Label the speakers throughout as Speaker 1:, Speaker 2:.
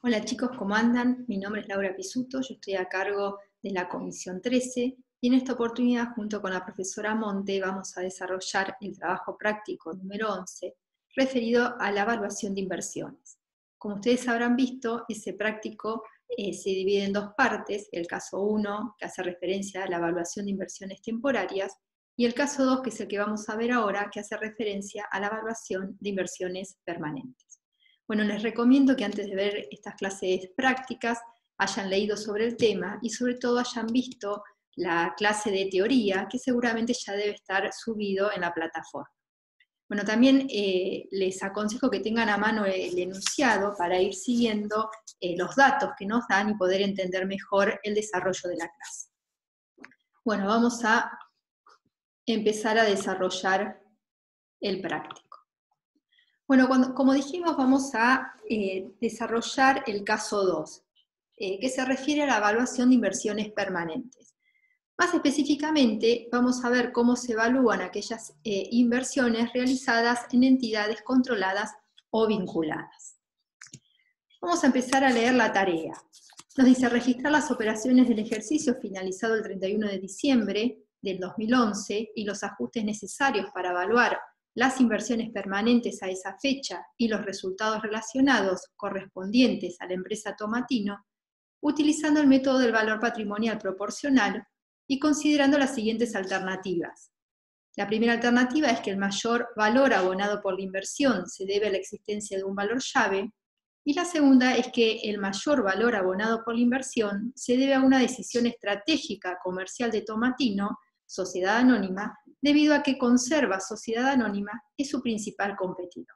Speaker 1: Hola chicos, ¿cómo andan? Mi nombre es Laura Pisuto, yo estoy a cargo de la Comisión 13 y en esta oportunidad junto con la profesora Monte vamos a desarrollar el trabajo práctico número 11 referido a la evaluación de inversiones. Como ustedes habrán visto, ese práctico se divide en dos partes, el caso 1 que hace referencia a la evaluación de inversiones temporarias y el caso 2 que es el que vamos a ver ahora que hace referencia a la evaluación de inversiones permanentes. Bueno, les recomiendo que antes de ver estas clases prácticas hayan leído sobre el tema y sobre todo hayan visto la clase de teoría que seguramente ya debe estar subido en la plataforma. Bueno, también les aconsejo que tengan a mano el enunciado para ir siguiendo los datos que nos dan y poder entender mejor el desarrollo de la clase. Bueno, vamos a empezar a desarrollar el práctico. Bueno, como dijimos, vamos a desarrollar el caso 2, que se refiere a la evaluación de inversiones permanentes. Más específicamente, vamos a ver cómo se evalúan aquellas inversiones realizadas en entidades controladas o vinculadas. Vamos a empezar a leer la tarea. Nos dice registrar las operaciones del ejercicio finalizado el 31 de diciembre del 2011 y los ajustes necesarios para evaluar las inversiones permanentes a esa fecha y los resultados relacionados correspondientes a la empresa Tomatino, utilizando el método del valor patrimonial proporcional y considerando las siguientes alternativas. La primera alternativa es que el mayor valor abonado por la inversión se debe a la existencia de un valor llave, y la segunda es que el mayor valor abonado por la inversión se debe a una decisión estratégica comercial de Tomatino, sociedad anónima, debido a que Conserva Sociedad Anónima es su principal competidor.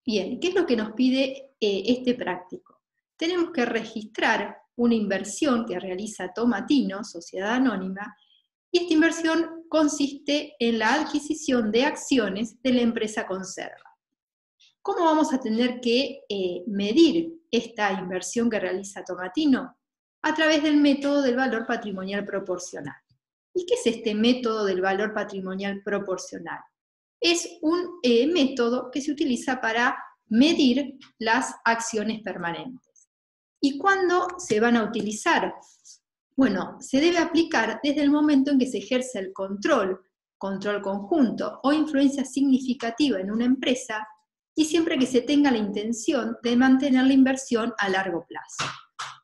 Speaker 1: Bien, ¿qué es lo que nos pide este práctico? Tenemos que registrar una inversión que realiza Tomatino, Sociedad Anónima, y esta inversión consiste en la adquisición de acciones de la empresa Conserva. ¿Cómo vamos a tener que medir esta inversión que realiza Tomatino? A través del método del valor patrimonial proporcional. ¿Y qué es este método del valor patrimonial proporcional? Es un método que se utiliza para medir las acciones permanentes. ¿Y cuándo se van a utilizar? Bueno, se debe aplicar desde el momento en que se ejerce el control conjunto o influencia significativa en una empresa y siempre que se tenga la intención de mantener la inversión a largo plazo.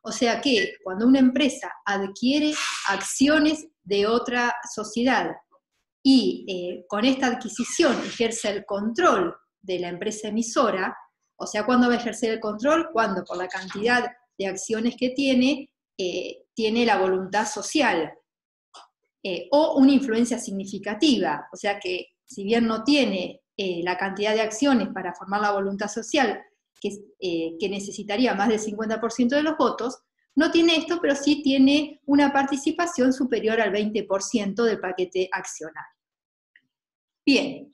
Speaker 1: O sea que cuando una empresa adquiere acciones de otra sociedad y con esta adquisición ejerce el control de la empresa emisora, o sea, ¿cuándo va a ejercer el control? Cuando por la cantidad de acciones que tiene la voluntad social, o una influencia significativa, o sea que si bien no tiene la cantidad de acciones para formar la voluntad social que necesitaría más del 50% de los votos, no tiene esto, pero sí tiene una participación superior al 20% del paquete accionario. Bien,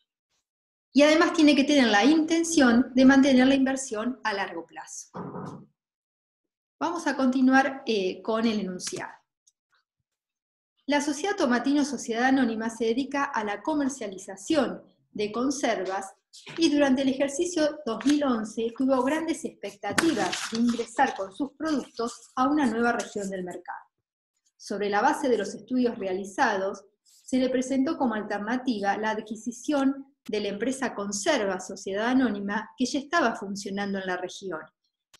Speaker 1: y además tiene que tener la intención de mantener la inversión a largo plazo. Vamos a continuar con el enunciado. La Sociedad Tomatino Sociedad Anónima se dedica a la comercialización de conservas y durante el ejercicio 2011 tuvo grandes expectativas de ingresar con sus productos a una nueva región del mercado. Sobre la base de los estudios realizados, se le presentó como alternativa la adquisición de la empresa Conserva Sociedad Anónima que ya estaba funcionando en la región,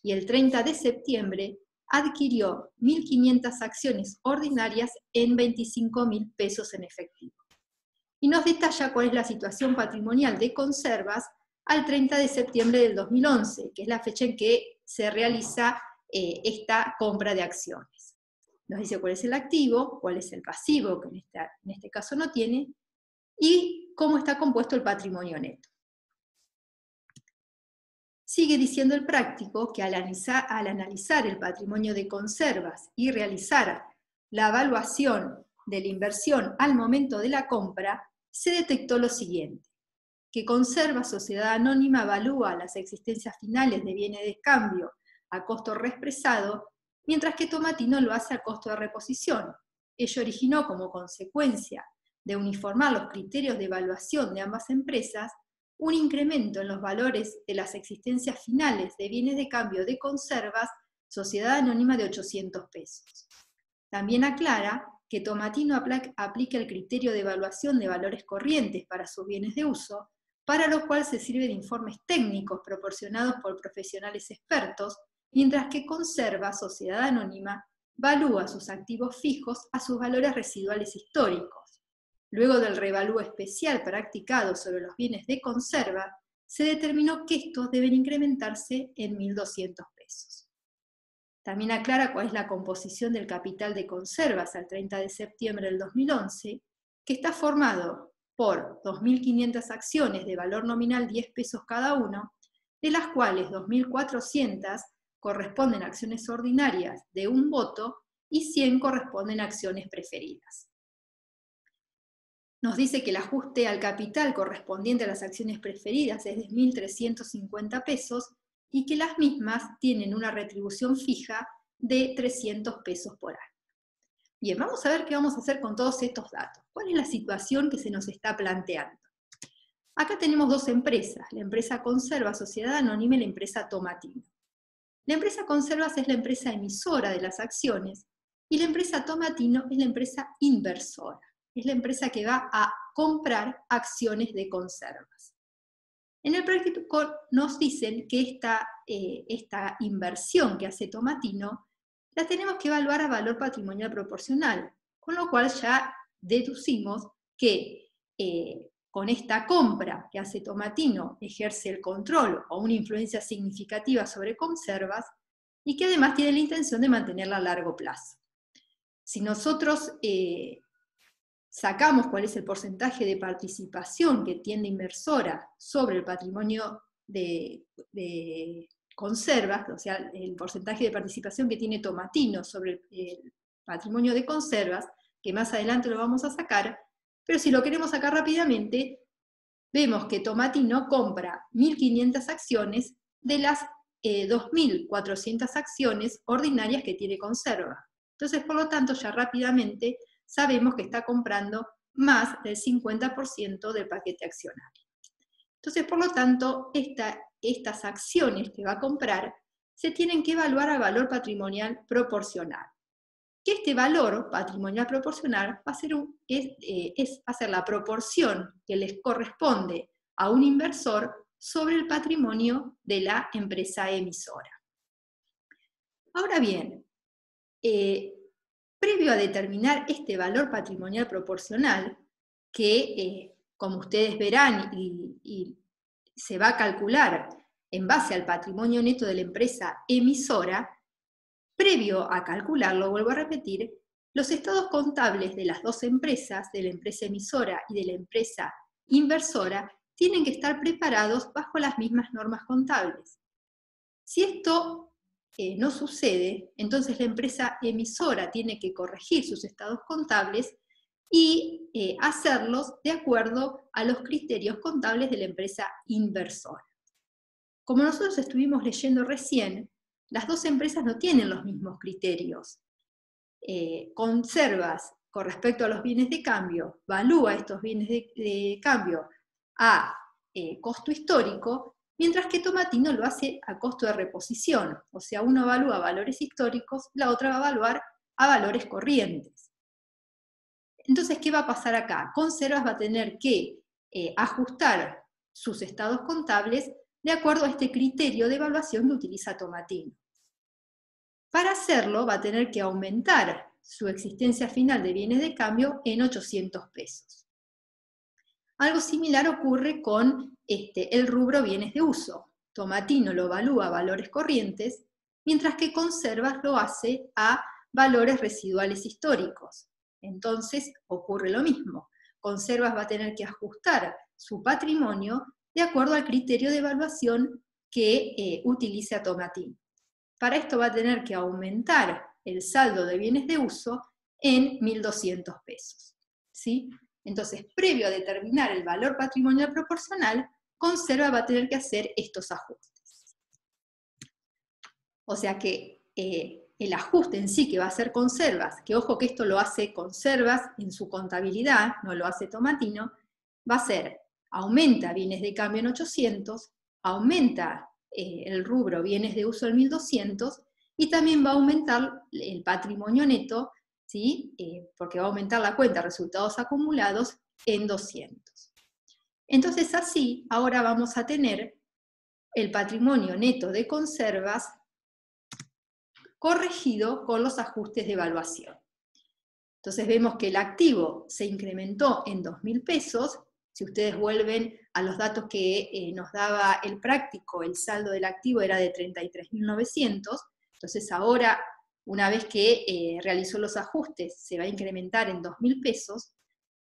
Speaker 1: y el 30 de septiembre adquirió 1.500 acciones ordinarias en 25.000 pesos en efectivo. Y nos detalla cuál es la situación patrimonial de Conservas al 30 de septiembre del 2011, que es la fecha en que se realiza esta compra de acciones. Nos dice cuál es el activo, cuál es el pasivo, que en este caso no tiene, y cómo está compuesto el patrimonio neto. Sigue diciendo el práctico que al analizar el patrimonio de Conservas y realizar la evaluación de la inversión al momento de la compra, se detectó lo siguiente: que Conserva Sociedad Anónima evalúa las existencias finales de bienes de cambio a costo reexpresado, mientras que Tomatino lo hace a costo de reposición. Ello originó como consecuencia de uniformar los criterios de evaluación de ambas empresas un incremento en los valores de las existencias finales de bienes de cambio de Conservas sociedad anónima de 800 pesos. También aclara que Tomatino aplica el criterio de evaluación de valores corrientes para sus bienes de uso, para lo cual se sirve de informes técnicos proporcionados por profesionales expertos, mientras que Conserva, sociedad anónima, valúa sus activos fijos a sus valores residuales históricos. Luego del revalúo especial practicado sobre los bienes de Conserva, se determinó que estos deben incrementarse en 1.200 pesos. También aclara cuál es la composición del capital de Conservas al 30 de septiembre del 2011, que está formado por 2.500 acciones de valor nominal 10 pesos cada uno, de las cuales 2.400 corresponden a acciones ordinarias de un voto y 100 corresponden a acciones preferidas. Nos dice que el ajuste al capital correspondiente a las acciones preferidas es de 1.350 pesos y que las mismas tienen una retribución fija de 300 pesos por año. Bien, vamos a ver qué vamos a hacer con todos estos datos. ¿Cuál es la situación que se nos está planteando? Acá tenemos dos empresas, la empresa Conserva, sociedad anónima, y la empresa Tomatino. La empresa Conservas es la empresa emisora de las acciones y la empresa Tomatino es la empresa inversora. Es la empresa que va a comprar acciones de Conservas. En el práctico nos dicen que esta inversión que hace Tomatino la tenemos que evaluar a valor patrimonial proporcional, con lo cual ya deducimos que con esta compra que hace Tomatino ejerce el control o una influencia significativa sobre Conservas y que además tiene la intención de mantenerla a largo plazo. Si nosotros sacamos cuál es el porcentaje de participación que tiene inversora sobre el patrimonio de Conservas, o sea, el porcentaje de participación que tiene Tomatino sobre el patrimonio de Conservas, que más adelante lo vamos a sacar, pero si lo queremos sacar rápidamente, vemos que Tomatino compra 1.500 acciones de las 2.400 acciones ordinarias que tiene Conserva. Entonces, por lo tanto, ya rápidamente sabemos que está comprando más del 50% del paquete accionario. Entonces, por lo tanto, estas acciones que va a comprar se tienen que evaluar a valor patrimonial proporcional. Que este valor patrimonial proporcional va a ser la proporción que les corresponde a un inversor sobre el patrimonio de la empresa emisora. Ahora bien, previo a determinar este valor patrimonial proporcional, que como ustedes verán y se va a calcular en base al patrimonio neto de la empresa emisora, previo a calcularlo, vuelvo a repetir, los estados contables de las dos empresas, de la empresa emisora y de la empresa inversora, tienen que estar preparados bajo las mismas normas contables. Si esto no sucede, entonces la empresa emisora tiene que corregir sus estados contables y hacerlos de acuerdo a los criterios contables de la empresa inversora. Como nosotros estuvimos leyendo recién, las dos empresas no tienen los mismos criterios. Conservas, con respecto a los bienes de cambio, valúa estos bienes de cambio a costo histórico, mientras que Tomatino lo hace a costo de reposición. O sea, uno evalúa valores históricos, la otra va a evaluar a valores corrientes. Entonces, ¿qué va a pasar acá? Conservas va a tener que ajustar sus estados contables de acuerdo a este criterio de evaluación que utiliza Tomatino. Para hacerlo va a tener que aumentar su existencia final de bienes de cambio en 800 pesos. Algo similar ocurre con el rubro bienes de uso. Tomatino lo evalúa a valores corrientes, mientras que Conservas lo hace a valores residuales históricos. Entonces ocurre lo mismo. Conservas va a tener que ajustar su patrimonio de acuerdo al criterio de evaluación que utilice a Tomatino. Para esto va a tener que aumentar el saldo de bienes de uso en 1.200 pesos. ¿Sí? Entonces, previo a determinar el valor patrimonial proporcional, Conserva va a tener que hacer estos ajustes. O sea que el ajuste en sí que va a hacer Conservas, que ojo que esto lo hace Conservas en su contabilidad, no lo hace Tomatino, va a ser, aumenta bienes de cambio en 800, aumenta el rubro bienes de uso en 1.200, y también va a aumentar el patrimonio neto, ¿sí? Porque va a aumentar la cuenta resultados acumulados en 200. Entonces así, ahora vamos a tener el patrimonio neto de conservas corregido con los ajustes de evaluación. Entonces vemos que el activo se incrementó en 2.000 pesos. Si ustedes vuelven a los datos que nos daba el práctico, el saldo del activo era de 33.900. Entonces ahora, una vez que realizó los ajustes, se va a incrementar en 2.000 pesos.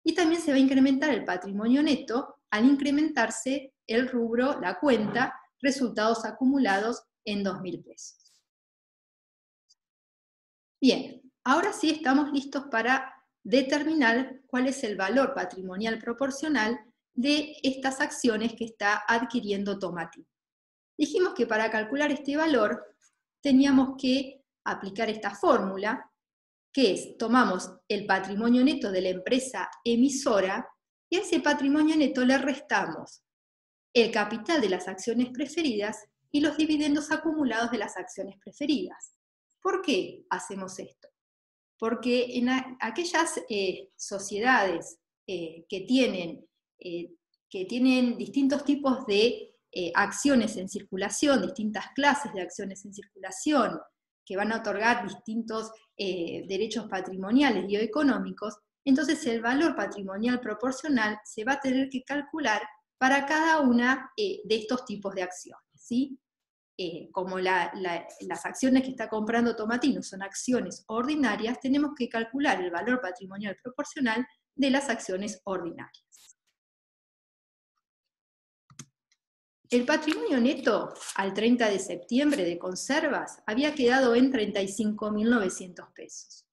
Speaker 1: Y también se va a incrementar el patrimonio neto al incrementarse el rubro, la cuenta, resultados acumulados en 2.000 pesos. Bien, ahora sí estamos listos para determinar cuál es el valor patrimonial proporcional de estas acciones que está adquiriendo Tomatino. Dijimos que para calcular este valor teníamos que aplicar esta fórmula, que es, tomamos el patrimonio neto de la empresa emisora y a ese patrimonio neto le restamos el capital de las acciones preferidas y los dividendos acumulados de las acciones preferidas. ¿Por qué hacemos esto? Porque en aquellas sociedades que tienen distintos tipos de acciones en circulación, distintas clases de acciones en circulación, que van a otorgar distintos derechos patrimoniales y o económicos, entonces el valor patrimonial proporcional se va a tener que calcular para cada una de estos tipos de acciones, ¿sí? Como las acciones que está comprando Tomatino son acciones ordinarias, tenemos que calcular el valor patrimonial proporcional de las acciones ordinarias. El patrimonio neto al 30 de septiembre de conservas había quedado en 35.900 pesos.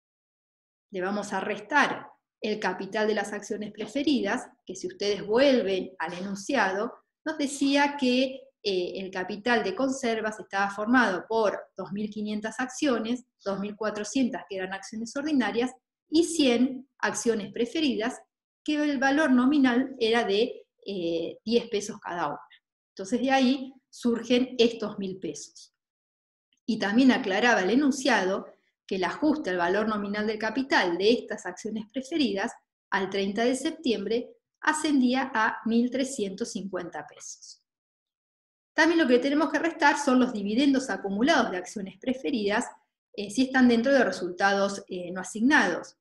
Speaker 1: Le vamos a restar el capital de las acciones preferidas, que si ustedes vuelven al enunciado, nos decía que el capital de conservas estaba formado por 2.500 acciones, 2.400 que eran acciones ordinarias y 100 acciones preferidas, que el valor nominal era de 10 pesos cada una. Entonces de ahí surgen estos 1.000 pesos. Y también aclaraba el enunciado que el ajuste al valor nominal del capital de estas acciones preferidas al 30 de septiembre ascendía a 1.350 pesos. También lo que tenemos que restar son los dividendos acumulados de acciones preferidas si están dentro de resultados no asignados.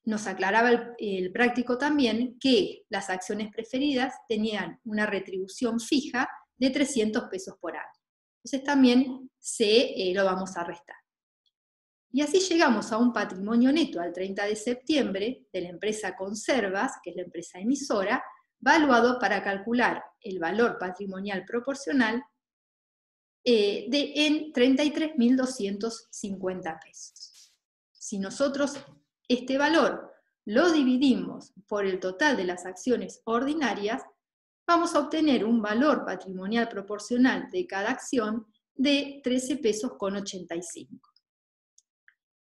Speaker 1: Nos aclaraba el práctico también que las acciones preferidas tenían una retribución fija de 300 pesos por año. Entonces también lo vamos a restar. Y así llegamos a un patrimonio neto al 30 de septiembre de la empresa Conservas, que es la empresa emisora, valuado para calcular el valor patrimonial proporcional en 33.250 pesos. Si nosotros este valor lo dividimos por el total de las acciones ordinarias, vamos a obtener un valor patrimonial proporcional de cada acción de 13 pesos con 85.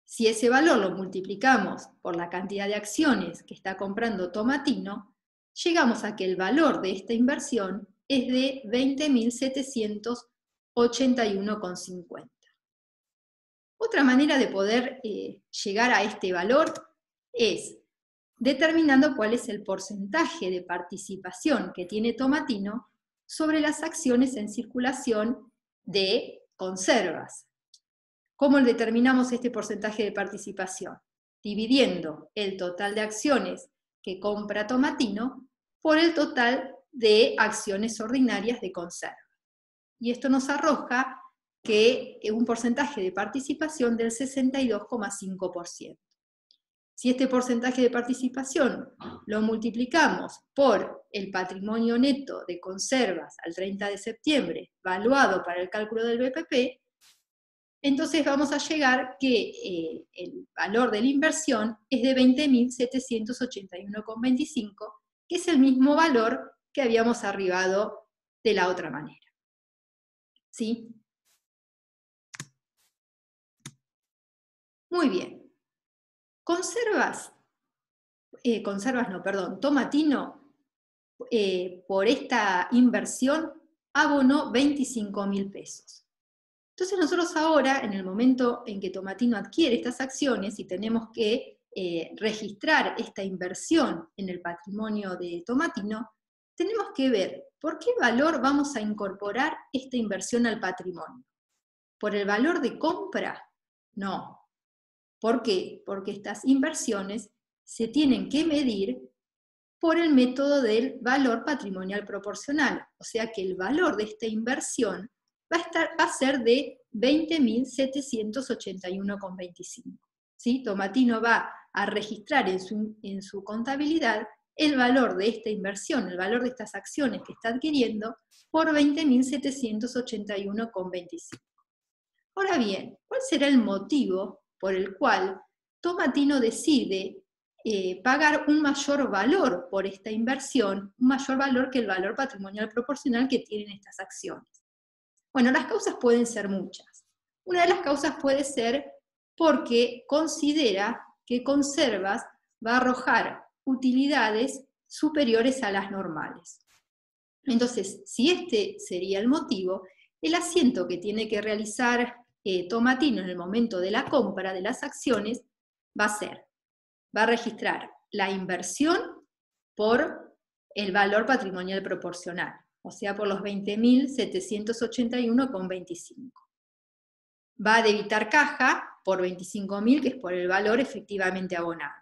Speaker 1: Si ese valor lo multiplicamos por la cantidad de acciones que está comprando Tomatino, llegamos a que el valor de esta inversión es de 20.781,50. Otra manera de poder llegar a este valor es determinando cuál es el porcentaje de participación que tiene Tomatino sobre las acciones en circulación de conservas. ¿Cómo determinamos este porcentaje de participación? Dividiendo el total de acciones que compra Tomatino por el total de acciones ordinarias de conserva. Y esto nos arroja que es un porcentaje de participación del 62,5%. Si este porcentaje de participación lo multiplicamos por el patrimonio neto de conservas al 30 de septiembre, valuado para el cálculo del BPP, entonces vamos a llegar que el valor de la inversión es de 20.781,25, que es el mismo valor que habíamos arribado de la otra manera. ¿Sí? Muy bien. Tomatino, por esta inversión abonó 25.000 pesos. Entonces nosotros ahora, en el momento en que Tomatino adquiere estas acciones y tenemos que registrar esta inversión en el patrimonio de Tomatino, tenemos que ver por qué valor vamos a incorporar esta inversión al patrimonio. ¿Por el valor de compra? No. ¿Por qué? Porque estas inversiones se tienen que medir por el método del valor patrimonial proporcional. O sea que el valor de esta inversión va a ser de 20.781,25. ¿Sí? Tomatino va a registrar en su contabilidad el valor de esta inversión, el valor de estas acciones que está adquiriendo, por 20.781,25. Ahora bien, ¿cuál será el motivo por el cual Tomatino decide pagar un mayor valor por esta inversión, un mayor valor que el valor patrimonial proporcional que tienen estas acciones? Bueno, las causas pueden ser muchas. Una de las causas puede ser porque considera que Conservas va a arrojar utilidades superiores a las normales. Entonces, si este sería el motivo, el asiento que tiene que realizar Tomatino en el momento de la compra de las acciones va a registrar la inversión por el valor patrimonial proporcional, o sea, por los 20.781,25. Va a debitar caja por 25.000, que es por el valor efectivamente abonado.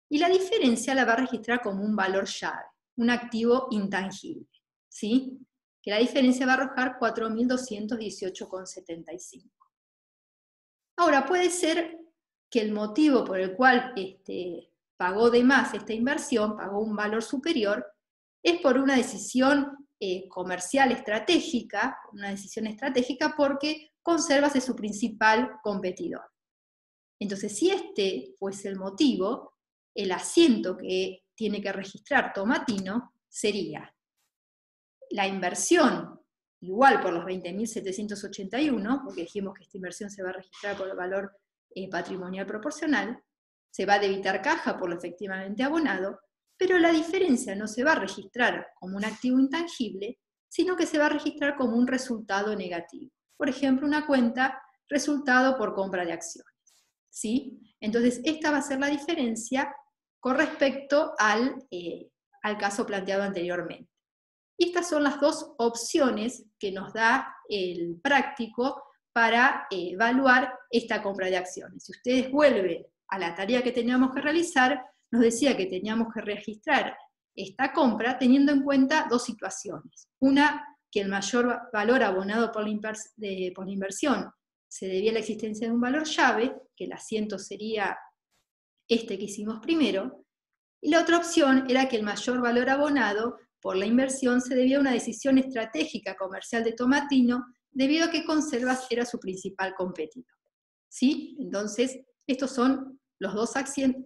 Speaker 1: Y la diferencia la va a registrar como un valor llave, un activo intangible, ¿sí? Que la diferencia va a arrojar 4.218,75. Ahora, puede ser que el motivo por el cual pagó de más esta inversión, pagó un valor superior, es por una decisión comercial estratégica, porque Conservas es su principal competidor. Entonces, si este fuese el motivo, el asiento que tiene que registrar Tomatino sería la inversión igual por los 20.781, porque dijimos que esta inversión se va a registrar por el valor patrimonial proporcional, se va a debitar caja por lo efectivamente abonado, pero la diferencia no se va a registrar como un activo intangible, sino que se va a registrar como un resultado negativo. Por ejemplo, una cuenta resultado por compra de acciones, ¿sí? Entonces, esta va a ser la diferencia con respecto al caso planteado anteriormente. Y estas son las dos opciones que nos da el práctico para evaluar esta compra de acciones. Si ustedes vuelven a la tarea que teníamos que realizar, nos decía que teníamos que registrar esta compra teniendo en cuenta dos situaciones. Una, que el mayor valor abonado por la inversión se debía a la existencia de un valor llave, que el asiento sería este que hicimos primero, y la otra opción era que el mayor valor abonado por la inversión se debía a una decisión estratégica comercial de Tomatino, debido a que Conservas era su principal competidor. ¿Sí? Entonces, estos son los dos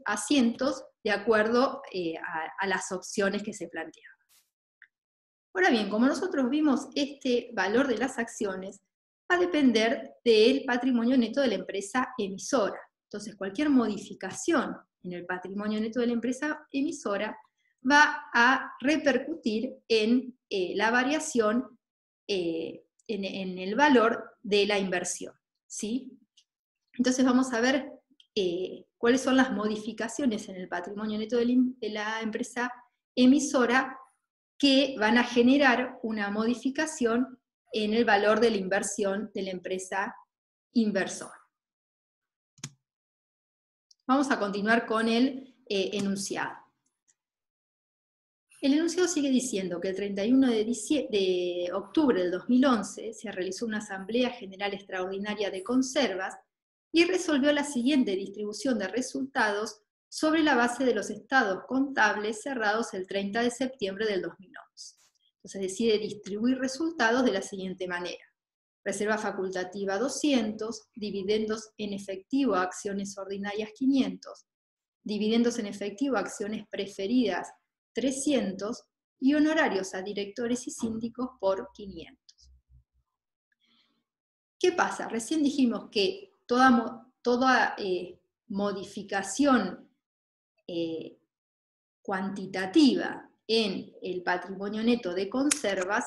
Speaker 1: asientos de acuerdo a las opciones que se planteaban. Ahora bien, como nosotros vimos, este valor de las acciones va a depender del patrimonio neto de la empresa emisora. Entonces, cualquier modificación en el patrimonio neto de la empresa emisora va a repercutir en la variación en el valor de la inversión, ¿sí? Entonces vamos a ver cuáles son las modificaciones en el patrimonio neto de la empresa emisora que van a generar una modificación en el valor de la inversión de la empresa inversora. Vamos a continuar con el enunciado. El enunciado sigue diciendo que el 31 de octubre del 2011 se realizó una Asamblea General Extraordinaria de Conservas y resolvió la siguiente distribución de resultados sobre la base de los estados contables cerrados el 30 de septiembre del 2011. Entonces decide distribuir resultados de la siguiente manera. Reserva facultativa 200, dividendos en efectivo a acciones ordinarias 500, dividendos en efectivo a acciones preferidas 300 y honorarios a directores y síndicos por 500. ¿Qué pasa? Recién dijimos que toda modificación cuantitativa en el patrimonio neto de Conservas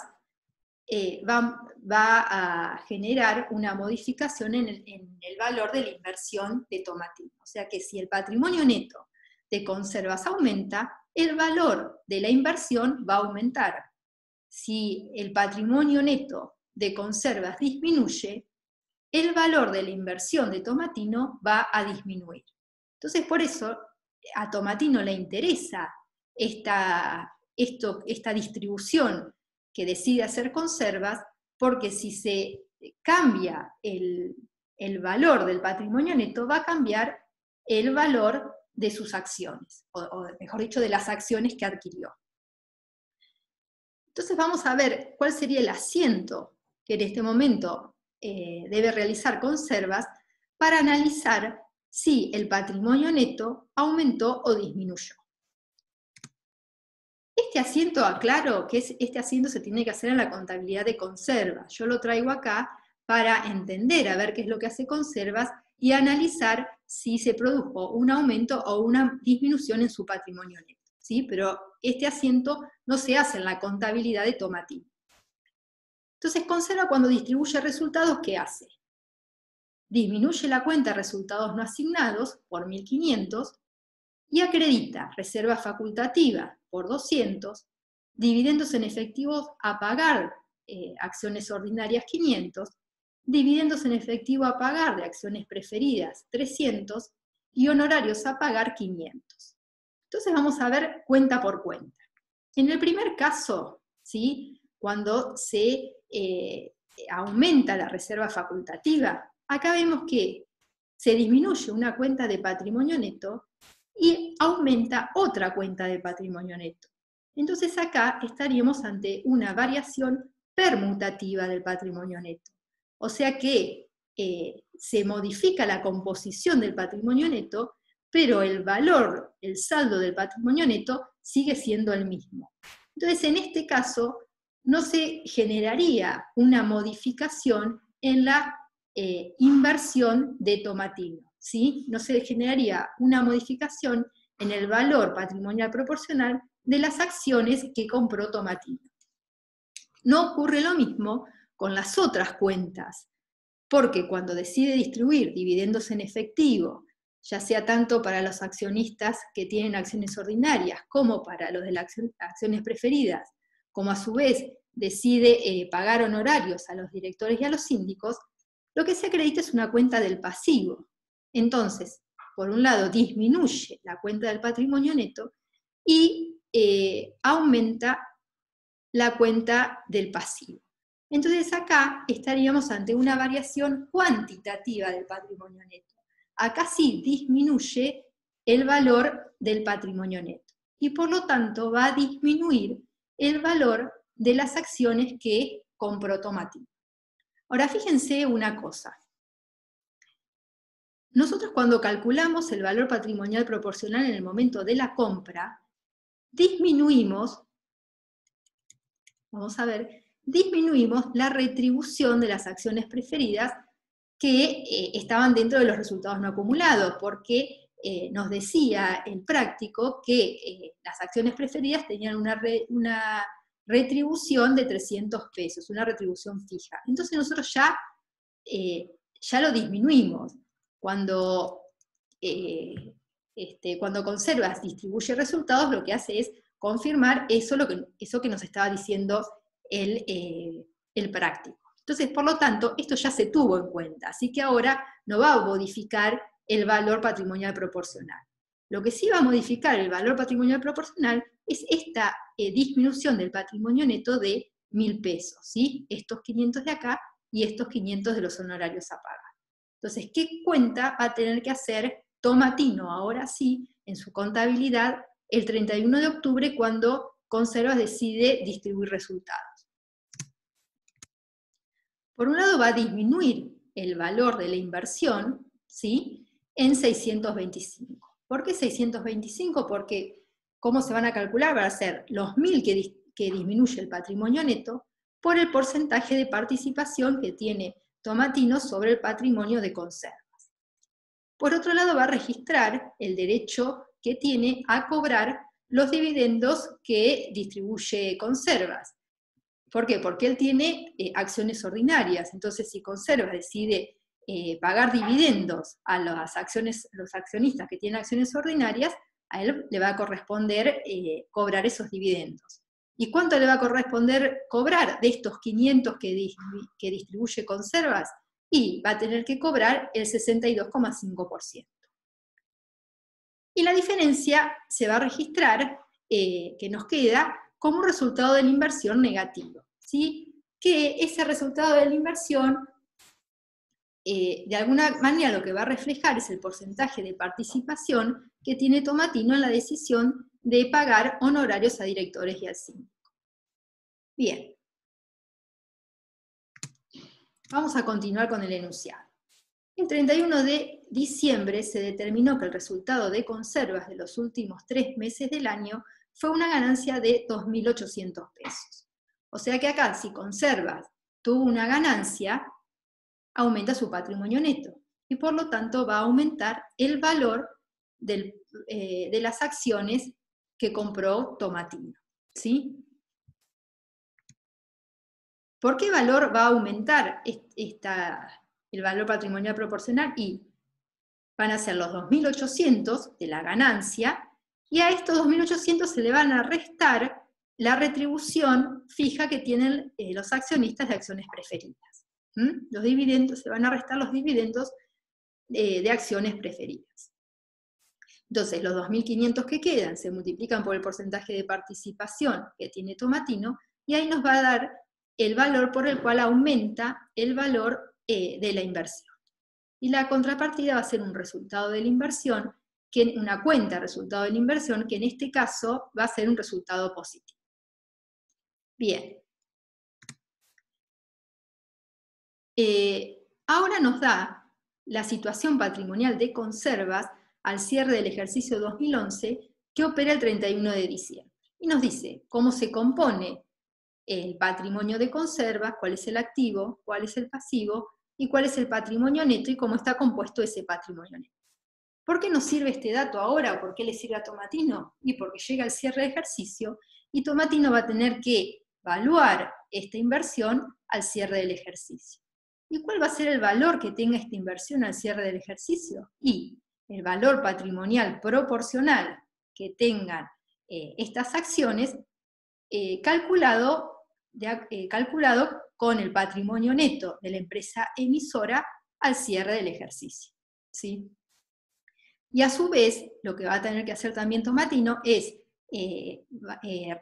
Speaker 1: va a generar una modificación en el valor de la inversión de Tomatino. O sea que si el patrimonio neto de conservas aumenta, el valor de la inversión va a aumentar. Si el patrimonio neto de conservas disminuye, el valor de la inversión de Tomatino va a disminuir. Entonces, por eso a Tomatino le interesa esta distribución que decide hacer conservas, porque si se cambia el valor del patrimonio neto, va a cambiar el valor de sus acciones, o mejor dicho, de las acciones que adquirió. Entonces vamos a ver cuál sería el asiento que en este momento debe realizar conservas para analizar si el patrimonio neto aumentó o disminuyó. Este asiento, aclaro que este asiento se tiene que hacer en la contabilidad de conservas. Yo lo traigo acá para entender, a ver qué es lo que hace conservas y analizar si se produjo un aumento o una disminución en su patrimonio neto, ¿sí? Pero este asiento no se hace en la contabilidad de Tomatino. Entonces, conserva cuando distribuye resultados, ¿qué hace? Disminuye la cuenta de resultados no asignados por 1.500 y acredita reserva facultativa por 200, dividendos en efectivos a pagar, acciones ordinarias 500, dividendos en efectivo a pagar de acciones preferidas 300 y honorarios a pagar 500. Entonces vamos a ver cuenta por cuenta. En el primer caso, ¿sí?, cuando se aumenta la reserva facultativa, acá vemos que se disminuye una cuenta de patrimonio neto y aumenta otra cuenta de patrimonio neto. Entonces acá estaríamos ante una variación permutativa del patrimonio neto. O sea que se modifica la composición del patrimonio neto, pero el valor, el saldo del patrimonio neto sigue siendo el mismo. Entonces en este caso no se generaría una modificación en la inversión de Tomatino, ¿sí? No se generaría una modificación en el valor patrimonial proporcional de las acciones que compró Tomatino. No ocurre lo mismo con las otras cuentas, porque cuando decide distribuir dividendos en efectivo, ya sea tanto para los accionistas que tienen acciones ordinarias como para los de las acciones preferidas, como a su vez decide pagar honorarios a los directores y a los síndicos, lo que se acredita es una cuenta del pasivo. Entonces, por un lado, disminuye la cuenta del patrimonio neto y aumenta la cuenta del pasivo. Entonces acá estaríamos ante una variación cuantitativa del patrimonio neto. Acá sí disminuye el valor del patrimonio neto y por lo tanto va a disminuir el valor de las acciones que compró Tomatino. Ahora fíjense una cosa. Nosotros cuando calculamos el valor patrimonial proporcional en el momento de la compra, disminuimos, vamos a ver, disminuimos la retribución de las acciones preferidas que estaban dentro de los resultados no acumulados, porque nos decía el práctico que las acciones preferidas tenían una retribución de 300 pesos, una retribución fija. Entonces nosotros ya lo disminuimos. Cuando Conservas distribuye resultados, lo que hace es confirmar eso que nos estaba diciendo el práctico. Entonces, por lo tanto, esto ya se tuvo en cuenta, así que ahora no va a modificar el valor patrimonial proporcional. Lo que sí va a modificar el valor patrimonial proporcional es esta disminución del patrimonio neto de 1.000 pesos, ¿sí? Estos 500 de acá y estos 500 de los honorarios a pagar. Entonces, ¿qué cuenta va a tener que hacer Tomatino ahora sí en su contabilidad el 31 de octubre cuando Conservas decide distribuir resultados? Por un lado va a disminuir el valor de la inversión, ¿sí?, en 625. ¿Por qué 625? Porque ¿cómo se van a calcular? Van a ser los 1.000 que disminuye el patrimonio neto por el porcentaje de participación que tiene Tomatino sobre el patrimonio de Conservas. Por otro lado va a registrar el derecho que tiene a cobrar los dividendos que distribuye Conservas. ¿Por qué? Porque él tiene acciones ordinarias. Entonces, si Conservas decide pagar dividendos a los accionistas que tienen acciones ordinarias, a él le va a corresponder cobrar esos dividendos. ¿Y cuánto le va a corresponder cobrar de estos 500 que distribuye Conservas? Y va a tener que cobrar el 62,5%. Y la diferencia se va a registrar, que nos queda, como un resultado de la inversión negativo, ¿sí? Que ese resultado de la inversión, de alguna manera lo que va a reflejar es el porcentaje de participación que tiene Tomatino en la decisión de pagar honorarios a directores y al síndico. Bien. Vamos a continuar con el enunciado. El 31 de diciembre se determinó que el resultado de Conservas de los últimos 3 meses del año fue una ganancia de 2.800 pesos. O sea que acá, si Conservas tuvo una ganancia, aumenta su patrimonio neto, y por lo tanto va a aumentar el valor de las acciones que compró Tomatino, ¿sí? ¿Por qué valor va a aumentar el valor patrimonial proporcional? Y van a ser los 2.800 de la ganancia, y a estos 2.800 se le van a restar la retribución fija que tienen los accionistas de acciones preferidas. Los dividendos, se van a restar los dividendos de acciones preferidas. Entonces, los 2.500 que quedan se multiplican por el porcentaje de participación que tiene Tomatino, y ahí nos va a dar el valor por el cual aumenta el valor de la inversión. Y la contrapartida va a ser un resultado de la inversión, una cuenta de resultado de la inversión, que en este caso va a ser un resultado positivo. Bien. Ahora nos da la situación patrimonial de Conservas al cierre del ejercicio 2011, que opera el 31 de diciembre. Y nos dice cómo se compone el patrimonio de Conservas, cuál es el activo, cuál es el pasivo, y cuál es el patrimonio neto y cómo está compuesto ese patrimonio neto. ¿Por qué nos sirve este dato ahora? ¿Por qué le sirve a Tomatino? Y porque llega el cierre de ejercicio y Tomatino va a tener que evaluar esta inversión al cierre del ejercicio. ¿Y cuál va a ser el valor que tenga esta inversión al cierre del ejercicio? Y el valor patrimonial proporcional que tengan estas acciones calculado con el patrimonio neto de la empresa emisora al cierre del ejercicio, ¿sí? Y a su vez, lo que va a tener que hacer también Tomatino es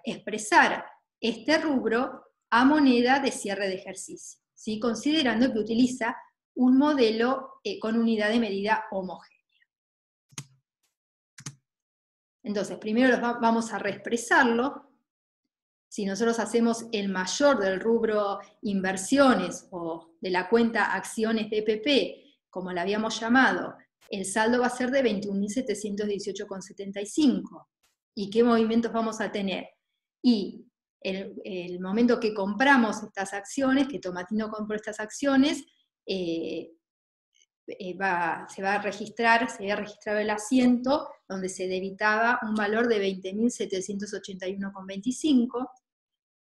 Speaker 1: expresar este rubro a moneda de cierre de ejercicio, ¿sí? Considerando que utiliza un modelo con unidad de medida homogénea. Entonces, primero vamos a reexpresarlo. Si nosotros hacemos el mayor del rubro inversiones o de la cuenta acciones BPP, como la habíamos llamado, el saldo va a ser de 21.718,75. ¿Y qué movimientos vamos a tener? Y el momento que compramos estas acciones, que Tomatino compró estas acciones, se había registrado el asiento donde se debitaba un valor de 20.781,25.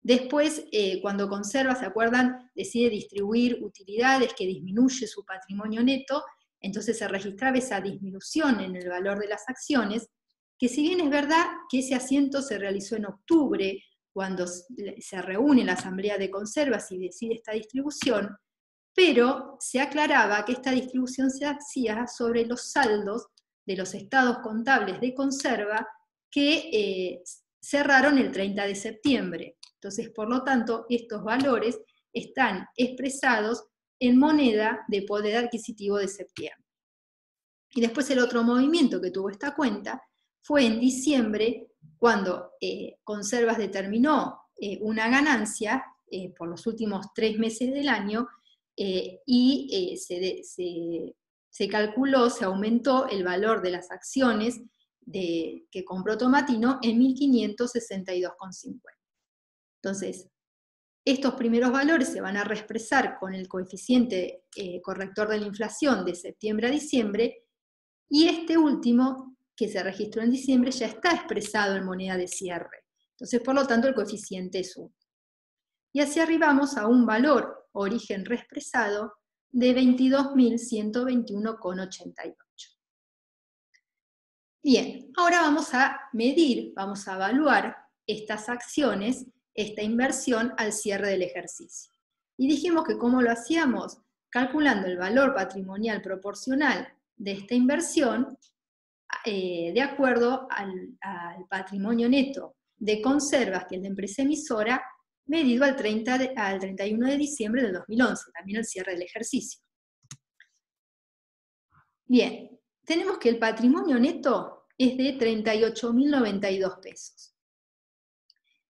Speaker 1: Después, cuando Conserva, ¿se acuerdan?, decide distribuir utilidades que disminuye su patrimonio neto, entonces se registraba esa disminución en el valor de las acciones, que si bien es verdad que ese asiento se realizó en octubre, cuando se reúne la Asamblea de Conservas y decide esta distribución, pero se aclaraba que esta distribución se hacía sobre los saldos de los estados contables de Conserva que cerraron el 30 de septiembre. Entonces, por lo tanto, estos valores están expresados en moneda de poder adquisitivo de septiembre. Y después el otro movimiento que tuvo esta cuenta fue en diciembre, cuando Conservas determinó una ganancia por los últimos 3 meses del año, y se calculó, se aumentó el valor de las acciones que compró Tomatino en 1.562,50. Entonces, estos primeros valores se van a reexpresar con el coeficiente corrector de la inflación de septiembre a diciembre, y este último, que se registró en diciembre, ya está expresado en moneda de cierre. Entonces, por lo tanto, el coeficiente es 1. y así arribamos a un valor origen reexpresado de 22.121,88. Bien, ahora vamos a medir, vamos a evaluar estas acciones, esta inversión al cierre del ejercicio. Y dijimos que ¿cómo lo hacíamos? Calculando el valor patrimonial proporcional de esta inversión de acuerdo al patrimonio neto de conservas que es la empresa emisora, medido al 31 de diciembre del 2011, también al cierre del ejercicio. Bien, tenemos que el patrimonio neto es de 38.092 pesos.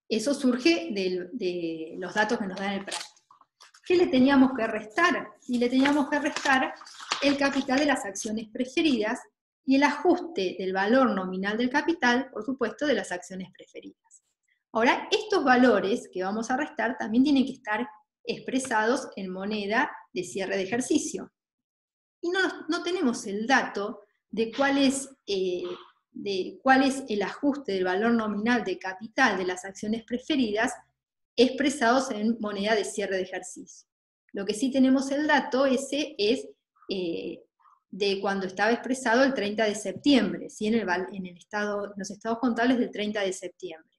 Speaker 1: Eso surge de los datos que nos dan el práctico. ¿Qué le teníamos que restar? Y le teníamos que restar el capital de las acciones preferidas y el ajuste del valor nominal del capital, por supuesto, de las acciones preferidas. Ahora, estos valores que vamos a restar también tienen que estar expresados en moneda de cierre de ejercicio. Y no tenemos el dato de cuál es el ajuste del valor nominal de capital de las acciones preferidas expresados en moneda de cierre de ejercicio. Lo que sí tenemos el dato ese es de cuando estaba expresado el 30 de septiembre, ¿sí? en los estados contables del 30 de septiembre.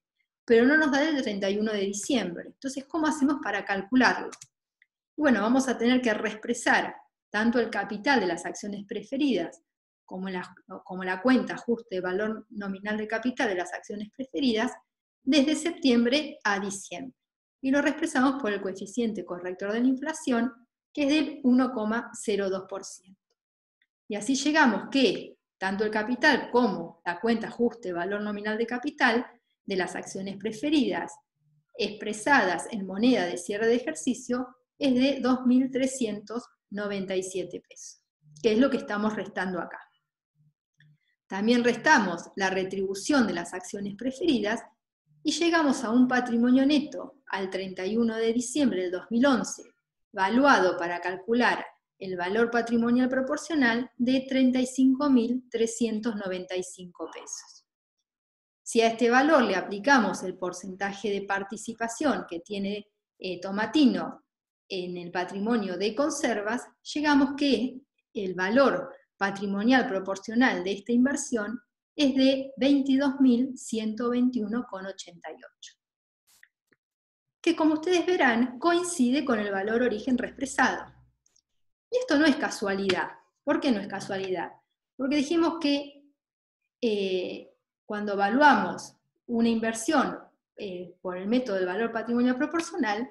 Speaker 1: Pero no nos da el 31 de diciembre. Entonces, ¿cómo hacemos para calcularlo? Bueno, vamos a tener que reexpresar tanto el capital de las acciones preferidas como la cuenta ajuste de valor nominal de capital de las acciones preferidas desde septiembre a diciembre. Y lo reexpresamos por el coeficiente corrector de la inflación, que es del 1,02%. Y así llegamos que tanto el capital como la cuenta ajuste de valor nominal de capital de las acciones preferidas expresadas en moneda de cierre de ejercicio es de 2.397 pesos, que es lo que estamos restando acá. También restamos la retribución de las acciones preferidas y llegamos a un patrimonio neto al 31 de diciembre del 2011, valuado para calcular el valor patrimonial proporcional de 35.395 pesos. Si a este valor le aplicamos el porcentaje de participación que tiene Tomatino en el patrimonio de conservas, llegamos que el valor patrimonial proporcional de esta inversión es de 22.121,88, que como ustedes verán coincide con el valor origen reexpresado. Y esto no es casualidad. ¿Por qué no es casualidad? Porque dijimos que cuando evaluamos una inversión por el método del valor patrimonial proporcional,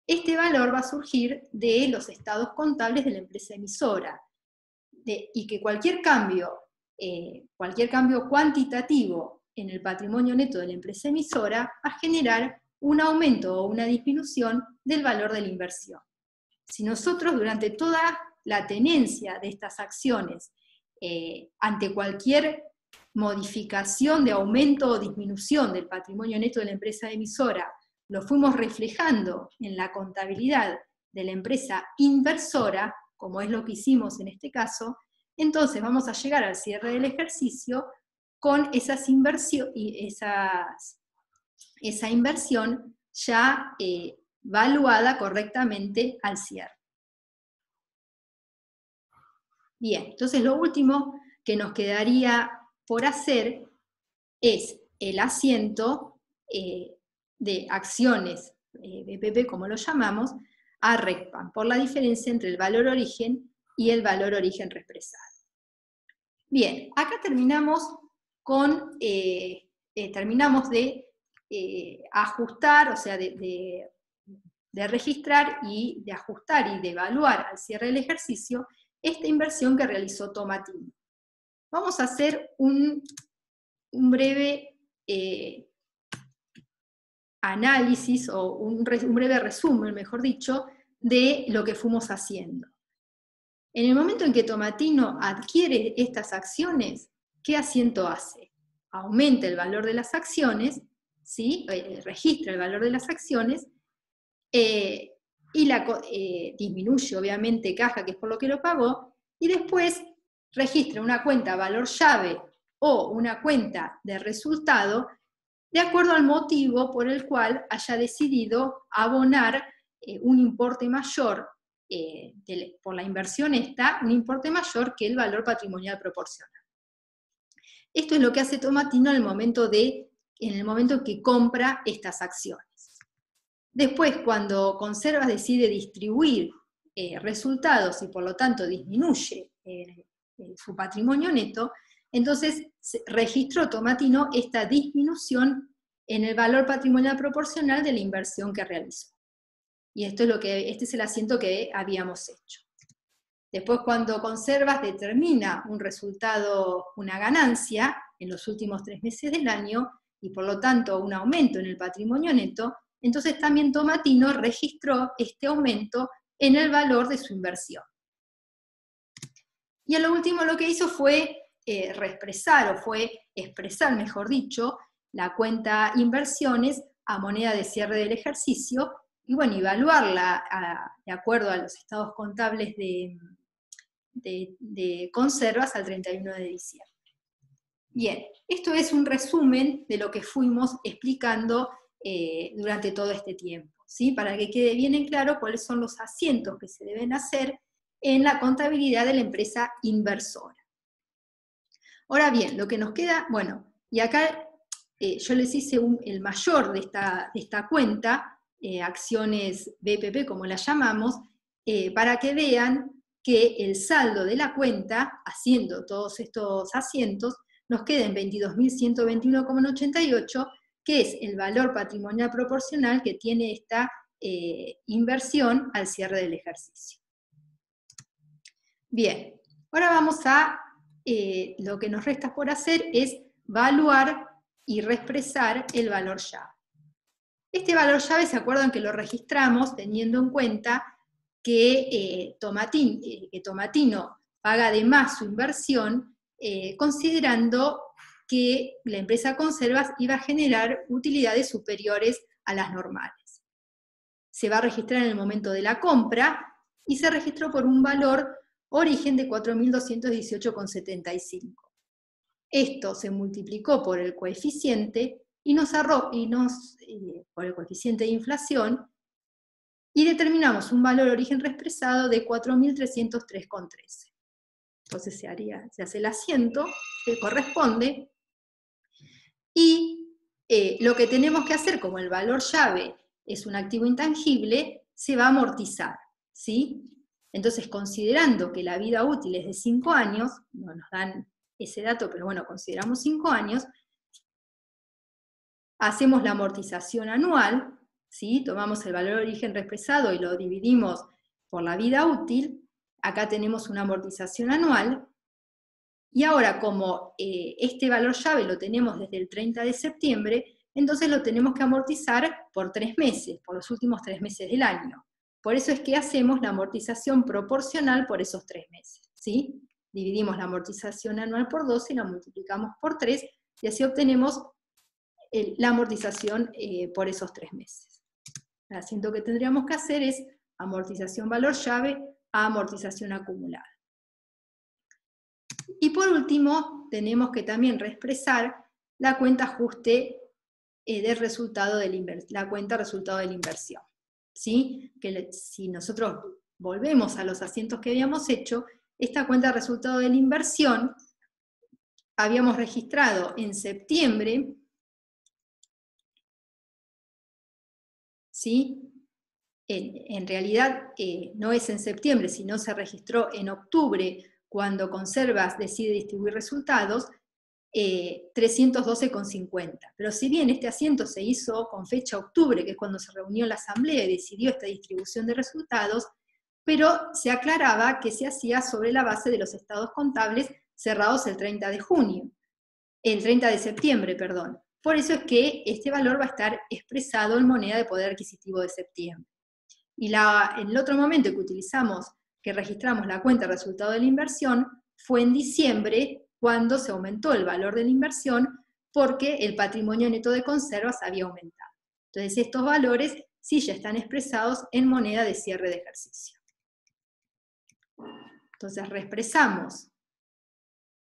Speaker 1: este valor va a surgir de los estados contables de la empresa emisora, y que cualquier cambio cuantitativo en el patrimonio neto de la empresa emisora va a generar un aumento o una disminución del valor de la inversión. Si nosotros durante toda la tenencia de estas acciones, ante cualquier modificación de aumento o disminución del patrimonio neto de la empresa emisora, lo fuimos reflejando en la contabilidad de la empresa inversora, como es lo que hicimos en este caso, entonces vamos a llegar al cierre del ejercicio con esa inversión ya valuada correctamente al cierre. Bien, entonces lo último que nos quedaría por hacer es el asiento de acciones BPP, como lo llamamos, a RECPAM, por la diferencia entre el valor origen y el valor origen reexpresado. Bien, acá terminamos de ajustar, o sea, de registrar y de ajustar y de evaluar al cierre del ejercicio esta inversión que realizó Tomatino. Vamos a hacer un breve análisis o un breve resumen, mejor dicho, de lo que fuimos haciendo. En el momento en que Tomatino adquiere estas acciones, ¿qué asiento hace? Aumenta el valor de las acciones, ¿sí? Registra el valor de las acciones, y disminuye obviamente caja, que es por lo que lo pagó, y después registra una cuenta valor llave o una cuenta de resultado de acuerdo al motivo por el cual haya decidido abonar un importe mayor por la inversión esta, un importe mayor que el valor patrimonial proporcional. Esto es lo que hace Tomatino en el momento que compra estas acciones. Después, cuando Conservas decide distribuir resultados y por lo tanto disminuye su patrimonio neto, entonces registró Tomatino esta disminución en el valor patrimonial proporcional de la inversión que realizó. Y este es el asiento que habíamos hecho. Después, cuando Conservas determina un resultado, una ganancia en los últimos 3 meses del año, y por lo tanto un aumento en el patrimonio neto, entonces también Tomatino registró este aumento en el valor de su inversión. Y a lo último lo que hizo fue expresar, mejor dicho, la cuenta inversiones a moneda de cierre del ejercicio, y bueno, evaluarla de acuerdo a los estados contables de Conservas al 31 de diciembre. Bien, esto es un resumen de lo que fuimos explicando durante todo este tiempo, ¿sí? Para que quede bien en claro cuáles son los asientos que se deben hacer en la contabilidad de la empresa inversora. Ahora bien, lo que nos queda, bueno, y acá yo les hice el mayor de esta cuenta, acciones BPP como la llamamos, para que vean que el saldo de la cuenta, haciendo todos estos asientos, nos queda en 22.121,88, que es el valor patrimonial proporcional que tiene esta inversión al cierre del ejercicio. Bien, ahora vamos a, lo que nos resta por hacer es evaluar y reexpresar el valor llave. Este valor llave, ¿se acuerdan que lo registramos teniendo en cuenta que Tomatino paga de más su inversión, considerando que la empresa Conservas iba a generar utilidades superiores a las normales? Se va a registrar en el momento de la compra y se registró por un valor origen de 4.218,75. Esto se multiplicó por el coeficiente por el coeficiente de inflación, y determinamos un valor origen reexpresado de 4.303,13. Entonces se hace el asiento que corresponde, y lo que tenemos que hacer, como el valor llave es un activo intangible, se va a amortizar, ¿sí? Entonces, considerando que la vida útil es de 5 años, no nos dan ese dato, pero bueno, consideramos 5 años, hacemos la amortización anual, ¿sí? Tomamos el valor de origen reexpresado y lo dividimos por la vida útil, acá tenemos una amortización anual, y ahora como este valor llave lo tenemos desde el 30 de septiembre, entonces lo tenemos que amortizar por 3 meses, por los últimos 3 meses del año. Por eso es que hacemos la amortización proporcional por esos 3 meses, ¿sí? Dividimos la amortización anual por 12 y la multiplicamos por 3, y así obtenemos la amortización por esos 3 meses. El asiento que tendríamos que hacer es amortización valor llave a amortización acumulada. Y por último, tenemos que también reexpresar la cuenta ajuste del resultado la cuenta resultado de la inversión, ¿sí? Que si nosotros volvemos a los asientos que habíamos hecho, esta cuenta resultado de la inversión habíamos registrado en septiembre, ¿sí? En realidad no es en septiembre, sino se registró en octubre, cuando Conservas decide distribuir resultados, 312,50. Pero si bien este asiento se hizo con fecha octubre, que es cuando se reunió la asamblea y decidió esta distribución de resultados, pero se aclaraba que se hacía sobre la base de los estados contables cerrados el 30 de septiembre, perdón. Por eso es que este valor va a estar expresado en moneda de poder adquisitivo de septiembre. Y en el otro momento que registramos la cuenta resultado de la inversión, fue en diciembre, cuando se aumentó el valor de la inversión, porque el patrimonio neto de Conservas había aumentado. Entonces estos valores sí ya están expresados en moneda de cierre de ejercicio. Entonces reexpresamos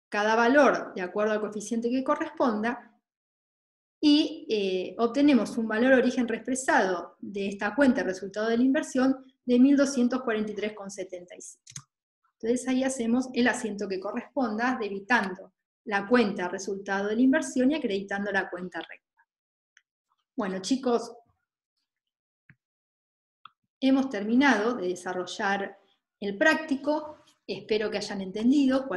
Speaker 1: cada valor de acuerdo al coeficiente que corresponda, y y obtenemos un valor origen reexpresado de esta cuenta resultado de la inversión de 1.243,75. Entonces ahí hacemos el asiento que corresponda, debitando la cuenta resultado de la inversión y acreditando la cuenta recta. Bueno, chicos, hemos terminado de desarrollar el práctico. Espero que hayan entendido,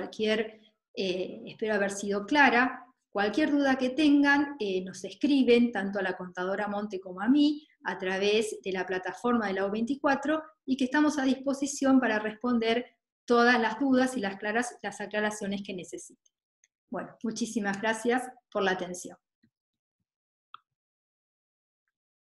Speaker 1: espero haber sido clara. Cualquier duda que tengan, nos escriben tanto a la contadora Monte como a mí a través de la plataforma de la U24 y que estamos a disposición para responder todas las dudas y las aclaraciones que necesiten. Bueno, muchísimas gracias por la atención.